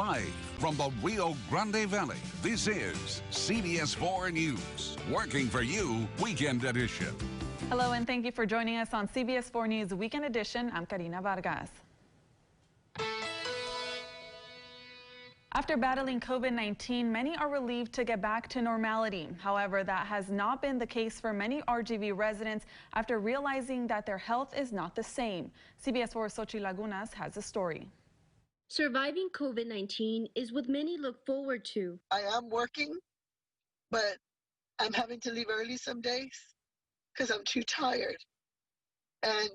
Live from the Rio Grande Valley, this is CBS 4 News. Working for you, Weekend Edition. Hello, and thank you for joining us on CBS 4 News Weekend Edition. I'm Karina Vargas. After battling COVID-19, many are relieved to get back to normality. However, that has not been the case for many RGV residents after realizing that their health is not the same. CBS 4's Xochitl Lagunas has a story. Surviving COVID-19 is what many look forward to. I am working, but I'm having to leave early some days because I'm too tired. And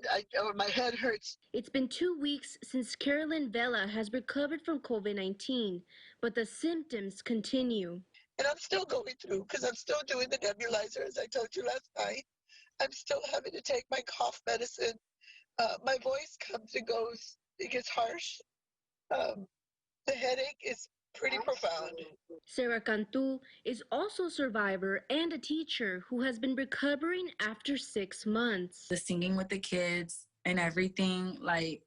my head hurts. It's been 2 weeks since Carolyn Vela has recovered from COVID-19, but the symptoms continue. And I'm still going through because I'm still doing the nebulizer, as I told you last night. I'm still having to take my cough medicine. My voice comes and goes. It gets harsh. The headache is pretty profound. Sarah Cantu is also a survivor and a teacher who has been recovering after 6 months. The singing with the kids and everything, like,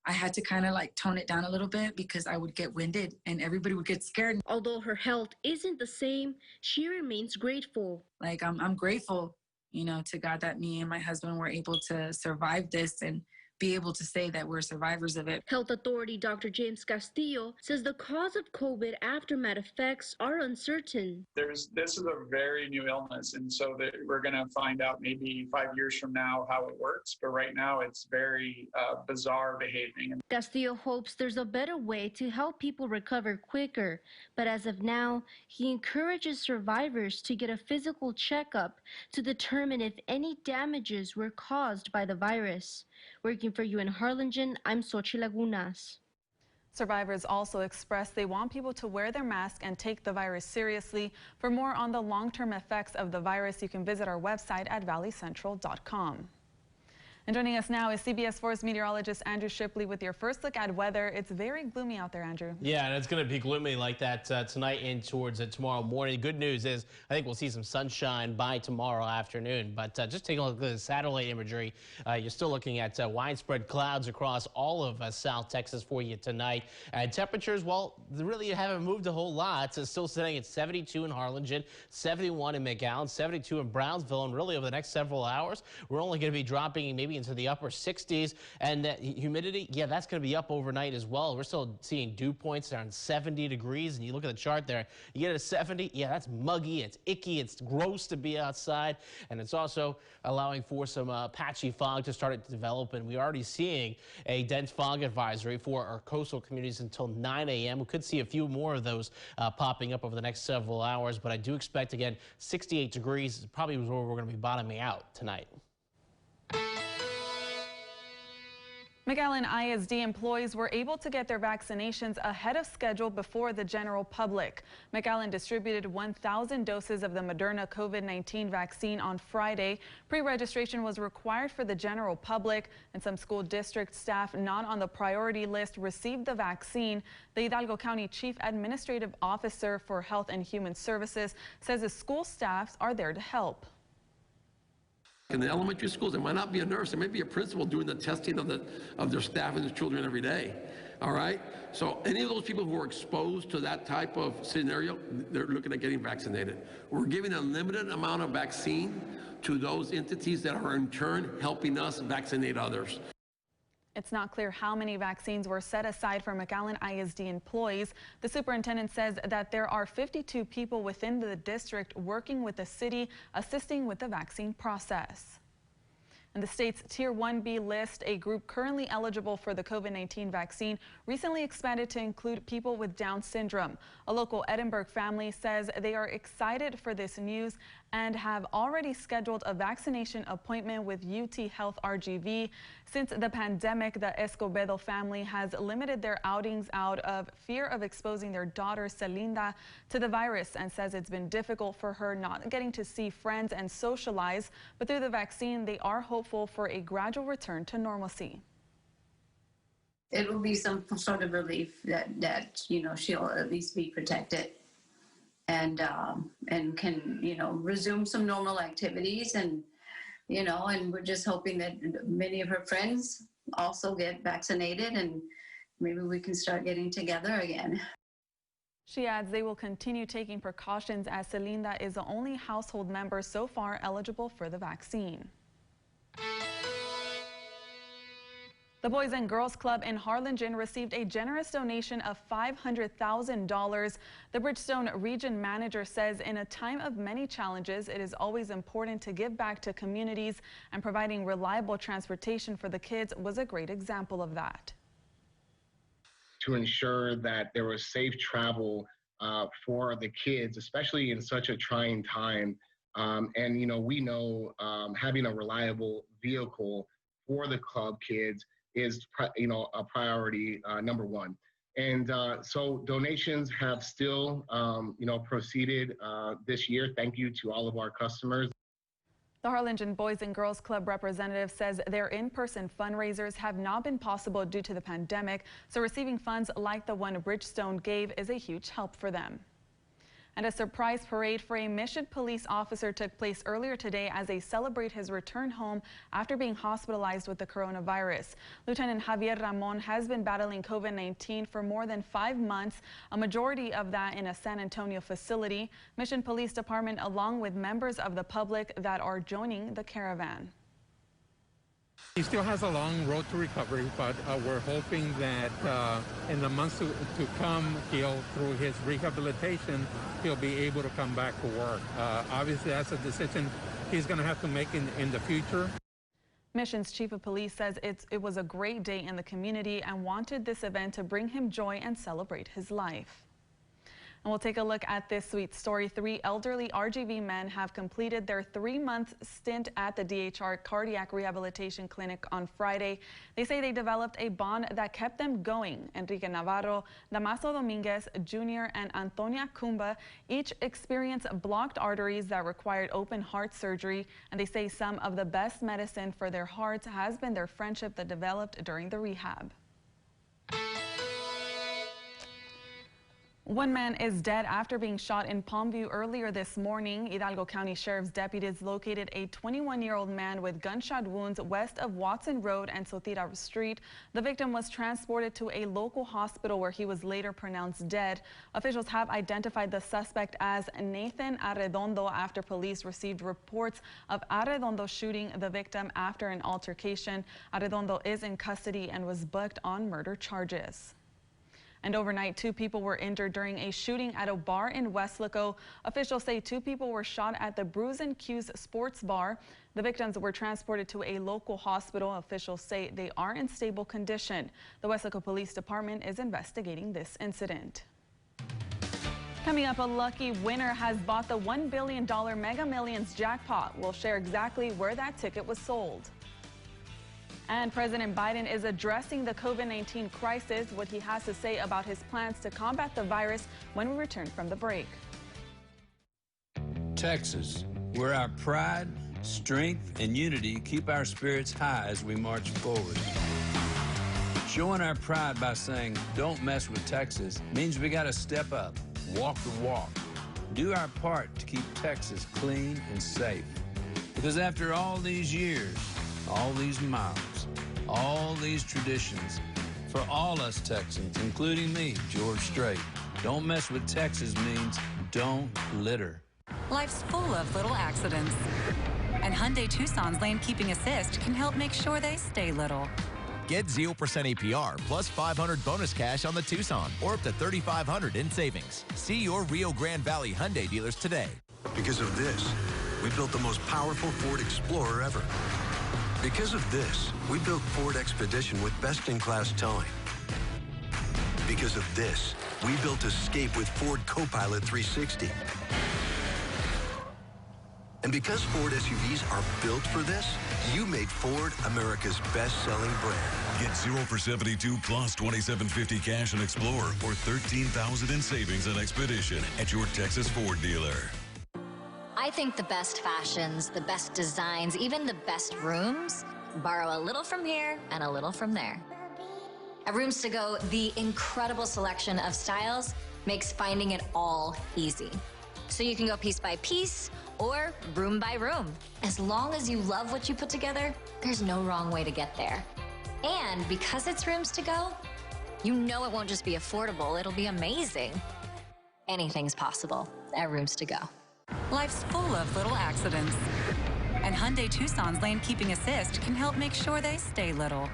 I had to kind of like tone it down a little bit because I would get winded and everybody would get scared. Although her health isn't the same, she remains grateful. Like, I'm grateful, you know, to God that me and my husband were able to survive this and be able to say that we're survivors of it. Health Authority Dr. James Castillo says the cause of COVID aftermath effects are uncertain. This is a very new illness, and so that we're going to find out maybe 5 years from now how it works. But right now, it's very bizarre behaving. Castillo hopes there's a better way to help people recover quicker. But as of now, he encourages survivors to get a physical checkup to determine if any damages were caused by the virus. Working for you in Harlingen, I'm Xochitl Lagunas. Survivors also expressed they want people to wear their mask and take the virus seriously. For more on the long-term effects of the virus, you can visit our website at valleycentral.com. And joining us now is CBS 4's meteorologist Andrew Shipley with your first look at weather. It's very gloomy out there, Andrew. Yeah, and it's going to be gloomy like that tonight and towards tomorrow morning. Good news is I think we'll see some sunshine by tomorrow afternoon. But just taking a look at the satellite imagery, you're still looking at widespread clouds across all of South Texas for you tonight. And temperatures, well, they really haven't moved a whole lot. It's still sitting at 72 in Harlingen, 71 in McAllen, 72 in Brownsville. And really over the next several hours, we're only going to be dropping maybe into the upper 60s, and that humidity, yeah, that's going to be up overnight as well. We're still seeing dew points around 70 degrees, and you look at the chart there, you get a 70, yeah, that's muggy, it's icky, it's gross to be outside, and it's also allowing for some patchy fog to start to develop, and we're already seeing a dense fog advisory for our coastal communities until 9 a.m. We could see a few more of those popping up over the next several hours, but I do expect, again, 68 degrees probably is where we're going to be bottoming out tonight. McAllen ISD employees were able to get their vaccinations ahead of schedule before the general public. McAllen distributed 1,000 doses of the Moderna COVID-19 vaccine on Friday. Pre-registration was required for the general public, and some school district staff not on the priority list received the vaccine. The Hidalgo County Chief Administrative Officer for Health and Human Services says the school staffs are there to help. In the elementary schools, there might not be a nurse, there may be a principal doing the testing of their staff and their children every day. All right? So any of those people who are exposed to that type of scenario, they're looking at getting vaccinated. We're giving a limited amount of vaccine to those entities that are in turn helping us vaccinate others. It's not clear how many vaccines were set aside for McAllen ISD employees. The superintendent says that there are 52 people within the district working with the city, assisting with the vaccine process. And the state's Tier 1B list, a group currently eligible for the COVID-19 vaccine, recently expanded to include people with Down syndrome. A local Edinburgh family says they are excited for this news and have already scheduled a vaccination appointment with UT Health RGV. Since the pandemic, the Escobedo family has limited their outings out of fear of exposing their daughter Celinda to the virus, and says it's been difficult for her not getting to see friends and socialize. But through the vaccine, they are hopeful for a gradual return to normalcy. It will be some sort of relief that you know, she'll at least be protected and can, you know, resume some normal activities, and you know, and we're just hoping that many of her friends also get vaccinated, and maybe we can start getting together again. She adds they will continue taking precautions as Celinda is the only household member so far eligible for the vaccine. The Boys and Girls Club in Harlingen received a generous donation of $500,000. The Bridgestone region manager says in a time of many challenges, it is always important to give back to communities, and providing reliable transportation for the kids was a great example of that. To ensure that there was safe travel for the kids, especially in such a trying time. And, you know, we know having a reliable vehicle for the club kids is, a priority, number one. And so donations have still, proceeded this year. Thank you to all of our customers. The Harlingen Boys and Girls Club representative says their in-person fundraisers have not been possible due to the pandemic, so receiving funds like the one Bridgestone gave is a huge help for them. And a surprise parade for a Mission police officer took place earlier today as they celebrate his return home after being hospitalized with the coronavirus. Lieutenant Javier Ramon has been battling COVID-19 for more than 5 months, a majority of that in a San Antonio facility. Mission Police Department, along with members of the public that are joining the caravan. He still has a long road to recovery, but we're hoping that in the months to come, through his rehabilitation, he'll be able to come back to work. Obviously, that's a decision he's going to have to make in the future. Mission's chief of police says it was a great day in the community and wanted this event to bring him joy and celebrate his life. And we'll take a look at this sweet story. 3 elderly RGV men have completed their 3-month stint at the DHR Cardiac Rehabilitation Clinic on Friday. They say they developed a bond that kept them going. Enrique Navarro, Damaso Dominguez Jr., and Antonia Cumba each experienced blocked arteries that required open heart surgery. And they say some of the best medicine for their hearts has been their friendship that developed during the rehab. One man is dead after being shot in Palmview earlier this morning. Hidalgo County Sheriff's deputies located a 21-year-old man with gunshot wounds west of Watson Road and Sotira Street. The victim was transported to a local hospital where he was later pronounced dead. Officials have identified the suspect as Nathan Arredondo after police received reports of Arredondo shooting the victim after an altercation. Arredondo is in custody and was booked on murder charges. And overnight, 2 people were injured during a shooting at a bar in Weslaco. Officials say 2 people were shot at the Brews and Q's sports bar. The victims were transported to a local hospital. Officials say they are in stable condition. The Weslaco Police Department is investigating this incident. Coming up, a lucky winner has bought the $1 billion Mega Millions jackpot. We'll share exactly where that ticket was sold. And President Biden is addressing the COVID-19 crisis, what he has to say about his plans to combat the virus when we return from the break. Texas, where our pride, strength, and unity keep our spirits high as we march forward. Showing our pride by saying, "Don't mess with Texas," means we got to step up, walk the walk, do our part to keep Texas clean and safe. Because after all these years, all these miles, all these traditions, for all us Texans, including me, George Strait, don't mess with Texas means don't litter. Life's full of little accidents, and Hyundai Tucson's lane keeping assist can help make sure they stay little. Get 0% APR plus $500 bonus cash on the Tucson, or up to $3,500 in savings. See your Rio Grande Valley Hyundai dealers today. Because of this, we built the most powerful Ford Explorer ever. Because of this, we built Ford Expedition with best-in-class towing. Because of this, we built Escape with Ford Copilot 360. And because Ford SUVs are built for this, you made Ford America's best-selling brand. Get 0 for 72 plus $2,750 cash on Explorer or $13,000 in savings on Expedition at your Texas Ford dealer. I think the best fashions, the best designs, even the best rooms borrow a little from here and a little from there. At Rooms To Go, the incredible selection of styles makes finding it all easy. So you can go piece by piece or room by room. As long as you love what you put together, there's no wrong way to get there. And because it's Rooms To Go, You know it won't just be affordable, it'll be amazing. Anything's possible at Rooms to Go. Life's full of little accidents. And Hyundai Tucson's lane keeping assist can help make sure they stay little.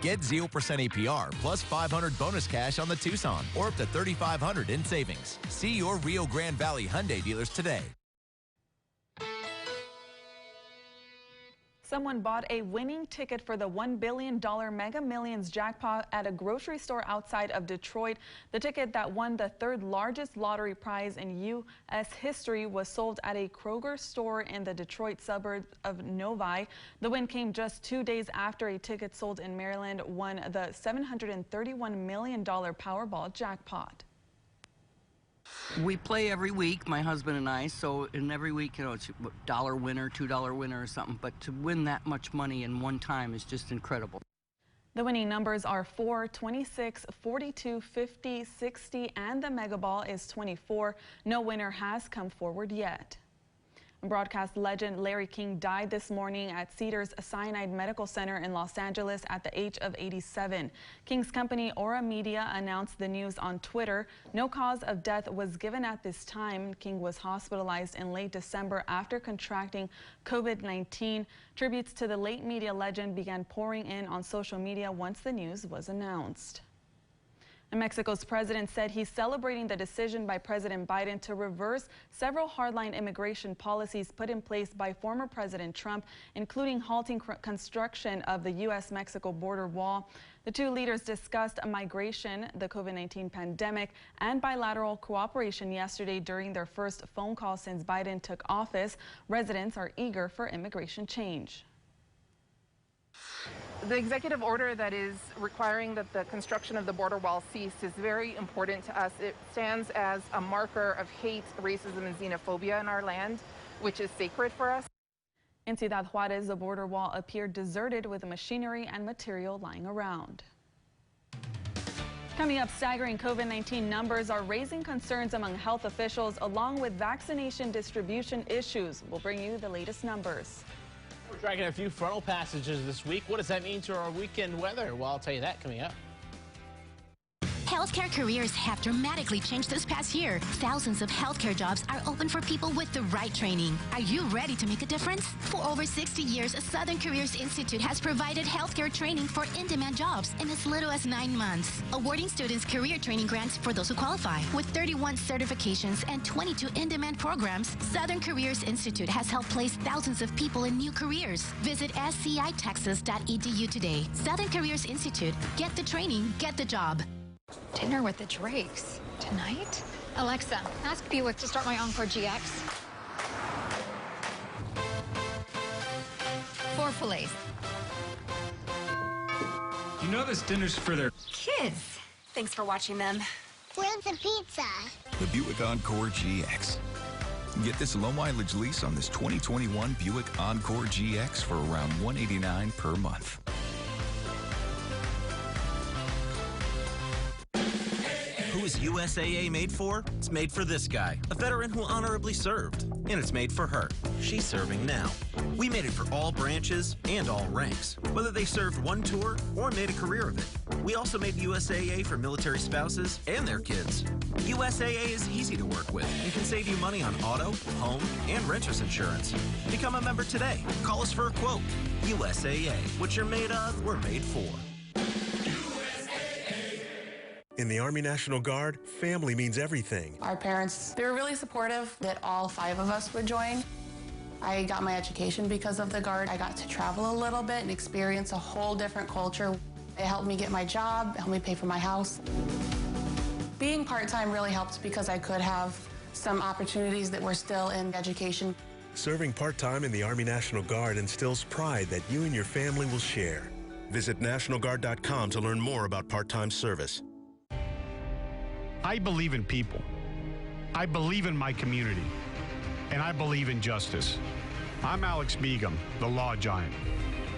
Get 0% APR plus 500 bonus cash on the Tucson or up to $3,500 in savings. See your Rio Grande Valley Hyundai dealers today. Someone bought a winning ticket for the $1 billion Mega Millions jackpot at a grocery store outside of Detroit. The ticket that won the third largest lottery prize in U.S. history was sold at a Kroger store in the Detroit suburb of Novi. The win came just 2 days after a ticket sold in Maryland won the $731 million Powerball jackpot. We play every week, my husband and I, so in every week, you know, it's a $1 winner, $2 winner or something, but to win that much money in one time is just incredible. The winning numbers are 4, 26, 42, 50, 60, and the Mega Ball is 24. No winner has come forward yet. Broadcast legend Larry King died this morning at Cedars-Sinai Medical Center in Los Angeles at the age of 87. King's company Aura Media announced the news on Twitter. No cause of death was given at this time. King was hospitalized in late December after contracting COVID-19. Tributes to the late media legend began pouring in on social media once the news was announced. And Mexico's president said he's celebrating the decision by President Biden to reverse several hardline immigration policies put in place by former President Trump, including halting construction of the U.S.-Mexico border wall. The two leaders discussed migration, the COVID-19 pandemic, and bilateral cooperation yesterday during their first phone call since Biden took office. Residents are eager for immigration change. The executive order that is requiring that the construction of the border wall cease is very important to us. It stands as a marker of hate, racism, and xenophobia in our land, which is sacred for us. In Ciudad Juarez, the border wall appeared deserted with machinery and material lying around. Coming up, staggering COVID-19 numbers are raising concerns among health officials along with vaccination distribution issues. We'll bring you the latest numbers. We're tracking a few frontal passages this week. What does that mean to our weekend weather? Well, I'll tell you that coming up. Healthcare careers have dramatically changed this past year. Thousands of healthcare jobs are open for people with the right training. Are you ready to make a difference? For over 60 years, Southern Careers Institute has provided healthcare training for in-demand jobs in as little as 9 months, awarding students career training grants for those who qualify. With 31 certifications and 22 in-demand programs, Southern Careers Institute has helped place thousands of people in new careers. Visit scitexas.edu today. Southern Careers Institute. Get the training, get the job. Dinner with the Drakes tonight? Alexa, ask Buick to start my Encore GX. 4 fillets. You know this dinner's for their kids. Thanks for watching them. Where's the pizza? The Buick Encore GX. Get this low mileage lease on this 2021 Buick Encore GX for around $189 per month. Who is USAA made for? It's made for this guy, a veteran who honorably served. And it's made for her. She's serving now. We made it for all branches and all ranks, whether they served one tour or made a career of it. We also made USAA for military spouses and their kids. USAA is easy to work with and can save you money on auto, home, and renter's insurance. Become a member today. Call us for a quote. USAA. What you're made of, we're made for. In the Army National Guard, family means everything. Our parents, they were really supportive that all 5 of us would join. I got my education because of the Guard. I got to travel a little bit and experience a whole different culture. It helped me get my job, it helped me pay for my house. Being part-time really helped because I could have some opportunities that were still in education. Serving part-time in the Army National Guard instills pride that you and your family will share. Visit NationalGuard.com to learn more about part-time service. I believe in people. I believe in my community. And I believe in justice. I'm Alex Begum, the law giant.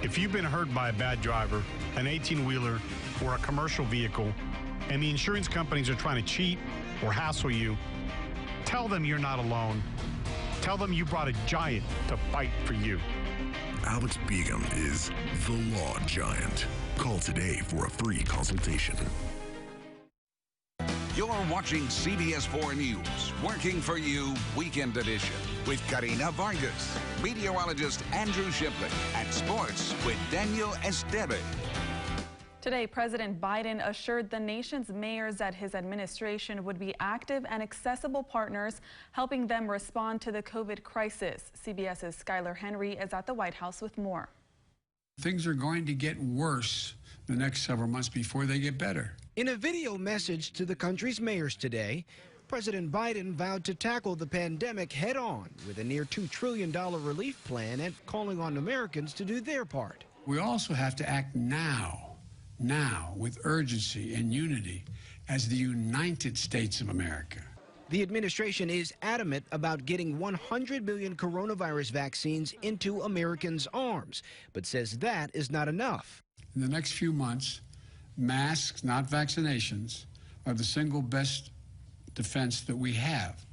If you've been hurt by a bad driver, an 18-wheeler, or a commercial vehicle, and the insurance companies are trying to cheat or hassle you, tell them you're not alone. Tell them you brought a giant to fight for you. Alex Begum is the law giant. Call today for a free consultation. You're watching CBS 4 News, working for you, Weekend Edition, with Karina Vargas, meteorologist Andrew Shipley, and sports with Daniel Esteve. Today, President Biden assured the nation's mayors that his administration would be active and accessible partners, helping them respond to the COVID crisis. CBS's Skylar Henry is at the White House with more. Things are going to get worse the next several months before they get better. In a video message to the country's mayors today, President Biden vowed to tackle the pandemic head on with a near $2 trillion relief plan and calling on Americans to do their part. We also have to act now with urgency and unity as the United States of America. The administration is adamant about getting 100 million coronavirus vaccines into Americans' arms, but says that is not enough. In the next few months, masks, not vaccinations, are the single best defense that we have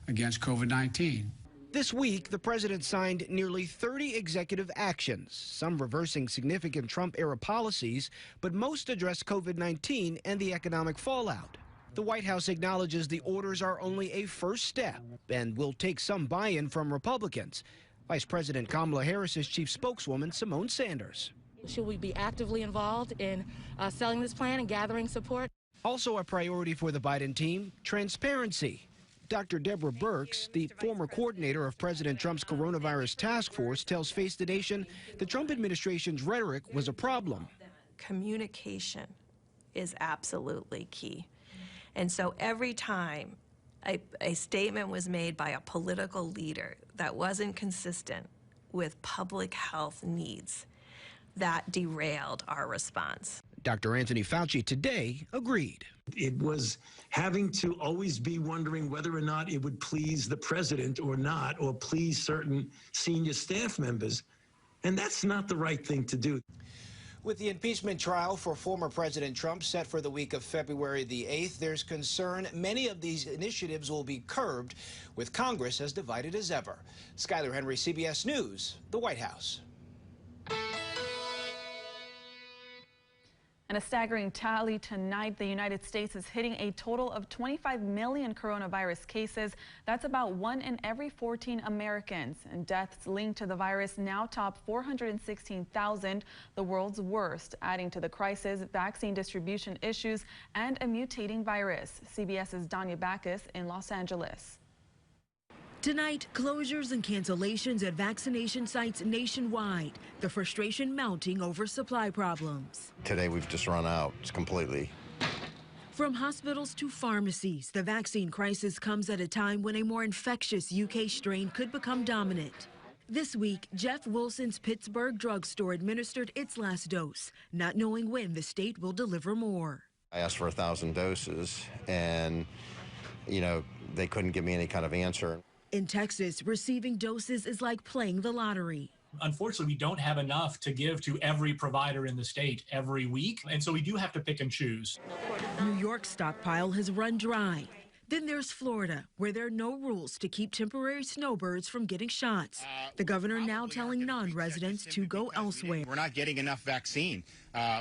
against COVID-19. This week, the president signed nearly 30 executive actions, some reversing significant Trump-era policies, but most address COVID-19 and the economic fallout. The White House acknowledges the orders are only a first step and will take some buy-in from Republicans. Vice President Kamala Harris's chief spokeswoman, Simone Sanders. Should we be actively involved in selling this plan and gathering support? Also a priority for the Biden team, transparency. Dr. Deborah Birx, the former coordinator of President Trump's coronavirus task force, tells Face the Nation the Trump administration's rhetoric was a problem. Communication is absolutely key. And so every time a statement was made by a political leader that wasn't consistent with public health needs, that derailed our response. Dr. Anthony Fauci today agreed. It was having to always be wondering whether or not it would please the president or not, or please certain senior staff members. And that's not the right thing to do. With the impeachment trial for former President Trump set for the week of February the 8th, there's concern many of these initiatives will be curbed, with Congress as divided as ever. Skylar Henry, CBS News, the White House. And a staggering tally tonight, the United States is hitting a total of 25 million coronavirus cases. That's about 1 in every 14 Americans. And deaths linked to the virus now top 416,000, the world's worst, adding to the crisis, vaccine distribution issues, and a mutating virus. CBS's Danya Backus in Los Angeles. Tonight, closures and cancellations at vaccination sites nationwide. The frustration mounting over supply problems. Today we've just run out completely. From hospitals to pharmacies, the vaccine crisis comes at a time when a more infectious UK strain could become dominant. This week, Jeff Wilson's Pittsburgh drugstore administered its last dose, not knowing when the state will deliver more. I asked for 1,000 doses and, they couldn't give me any kind of answer. In Texas, receiving doses is like playing the lottery. Unfortunately, we don't have enough to give to every provider in the state every week, and so we do have to pick and choose. New York's stockpile has run dry. Then there's Florida, where there are no rules to keep temporary snowbirds from getting shots. The governor now telling non-residents to go elsewhere. We're not getting enough vaccine.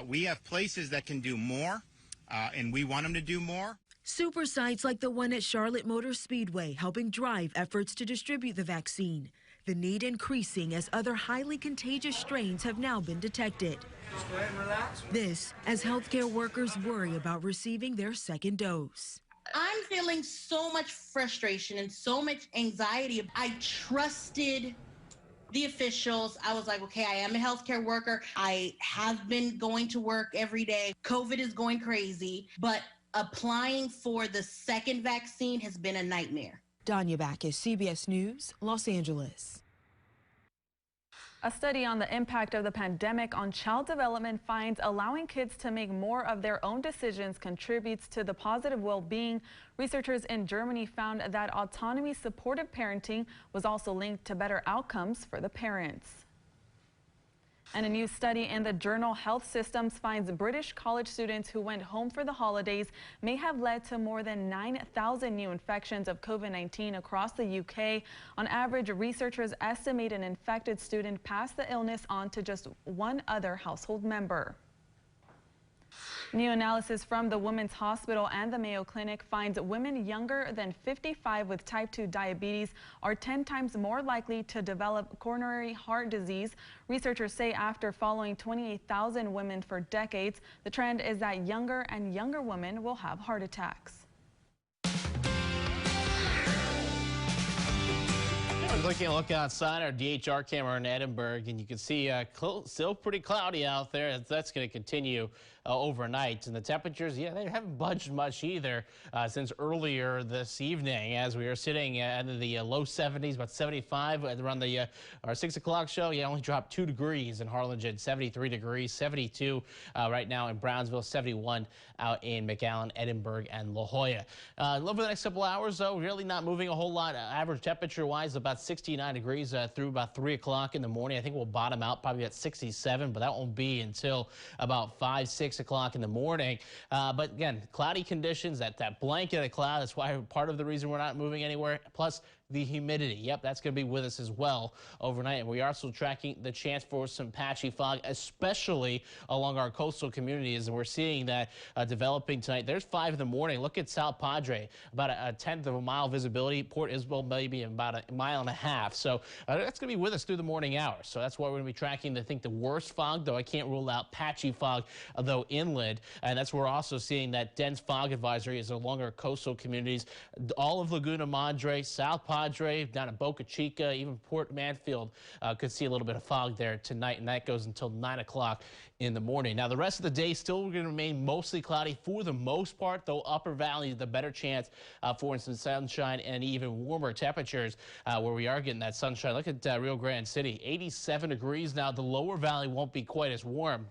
We have places that can do more, and we want them to do more. Super sites like the one at Charlotte Motor Speedway helping drive efforts to distribute the vaccine. The need increasing as other highly contagious strains have now been detected. Just go ahead and relax. This as healthcare workers worry about receiving their second dose. I'm feeling so much frustration and so much anxiety. I trusted the officials. I was like, okay, I am a healthcare worker. I have been going to work every day. COVID is going crazy, but applying for the second vaccine has been a nightmare. Danya Backus, CBS News, Los Angeles. A study on the impact of the pandemic on child development finds allowing kids to make more of their own decisions contributes to the positive well-being. Researchers in Germany found that autonomy supportive parenting was also linked to better outcomes for the parents. And a new study in the journal Health Systems finds British college students who went home for the holidays may have led to more than 9,000 new infections of COVID-19 across the UK. On average, researchers estimate an infected student passed the illness on to just one other household member. New analysis from the Women's Hospital and the Mayo Clinic finds women younger than 55 with type 2 diabetes are 10 times more likely to develop coronary heart disease. Researchers say after following 28,000 women for decades, the trend is that younger and younger women will have heart attacks. We're look outside our DHR camera in Edinburgh, and you can see still pretty cloudy out there. That's going to continue overnight. And the temperatures, yeah, they haven't budged much either since earlier this evening, as we are sitting in the low 70s, about 75 around the our 6 o'clock show. Yeah, only dropped 2 degrees in Harlingen, 73 degrees, 72 right now in Brownsville, 71 out in McAllen, Edinburgh, and La Jolla. Over the next couple hours, though, really not moving a whole lot. Average temperature-wise, about 69 degrees through about 3 o'clock in the morning. I think we'll bottom out probably at 67, but that won't be until about 5, 6 o'clock in the morning. But again, cloudy conditions, that blanket of cloud. That's why part of the reason we're not moving anywhere. Plus the humidity. Yep, that's going to be with us as well overnight. And we are also tracking the chance for some patchy fog, especially along our coastal communities. And we're seeing that developing tonight. There's 5 in the morning. Look at South Padre, about a 1/10 of a mile visibility. Port Isabel, maybe about a mile and a half. So that's going to be with us through the morning hours. So that's why we're going to be tracking, I think, the worst fog, though I can't rule out patchy fog, though inland. And that's where we're also seeing that dense fog advisory is along our coastal communities. All of Laguna Madre, South Padre, down at Boca Chica, even Port Manfield could see a little bit of fog there tonight, and that goes until 9 o'clock in the morning. Now, the rest of the day still going to remain mostly cloudy for the most part, though Upper Valley, the better chance for some sunshine and even warmer temperatures where we are getting that sunshine. Look at Rio Grande City, 87 degrees now. The Lower Valley won't be quite as warm.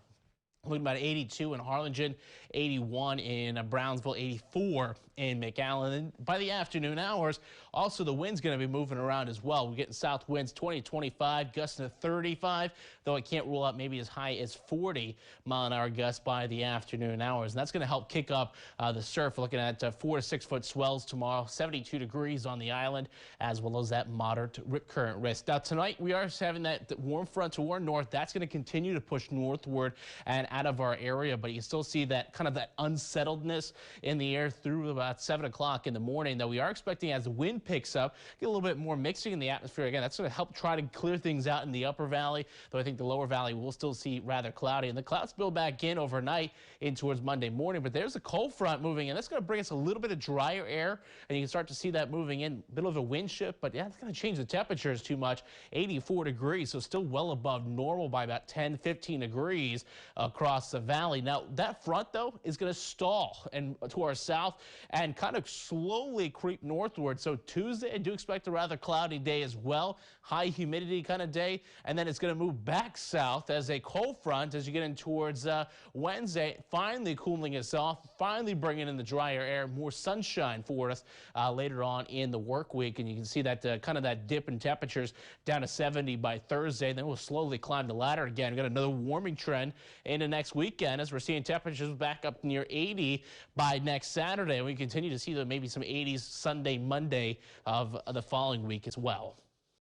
Looking about 82 in Harlingen, 81 in Brownsville, 84 in McAllen. And by the afternoon hours, also the wind's going to be moving around as well. We're getting south winds 20 to 25, gusts to 35, though I can't rule out maybe as high as 40 mile-an-hour gusts by the afternoon hours. And that's going to help kick up the surf. We're looking at 4 to 6 foot swells tomorrow, 72 degrees on the island, as well as that moderate rip current risk. Now tonight we are having that warm front to our north. That's going to continue to push northward and out of our area, but you still see that kind of that unsettledness in the air through about 7 o'clock in the morning, that we are expecting as the wind picks up, get a little bit more mixing in the atmosphere. Again, that's going to help try to clear things out in the Upper Valley, though I think the Lower Valley will still see rather cloudy. And the clouds build back in overnight in towards Monday morning, but there's a cold front moving in. That's going to bring us a little bit of drier air, and you can start to see that moving in. A bit of a wind shift, but yeah, it's going to change the temperatures too much. 84 degrees, so still well above normal by about 10, 15 degrees across the valley. Now, that front, though, is going to stall and to our south and kind of slowly creep northward. So Tuesday, I do expect a rather cloudy day as well. High humidity kind of day. And then it's going to move back south as a cold front as you get in towards Wednesday, finally cooling us off, finally bringing in the drier air, more sunshine for us later on in the work week. And you can see that kind of that dip in temperatures down to 70 by Thursday. Then we'll slowly climb the ladder again. We've got another warming trend into next weekend as we're seeing temperatures back up near 80 by next Saturday. We continue to see maybe some 80s Sunday, Monday of the following week as well.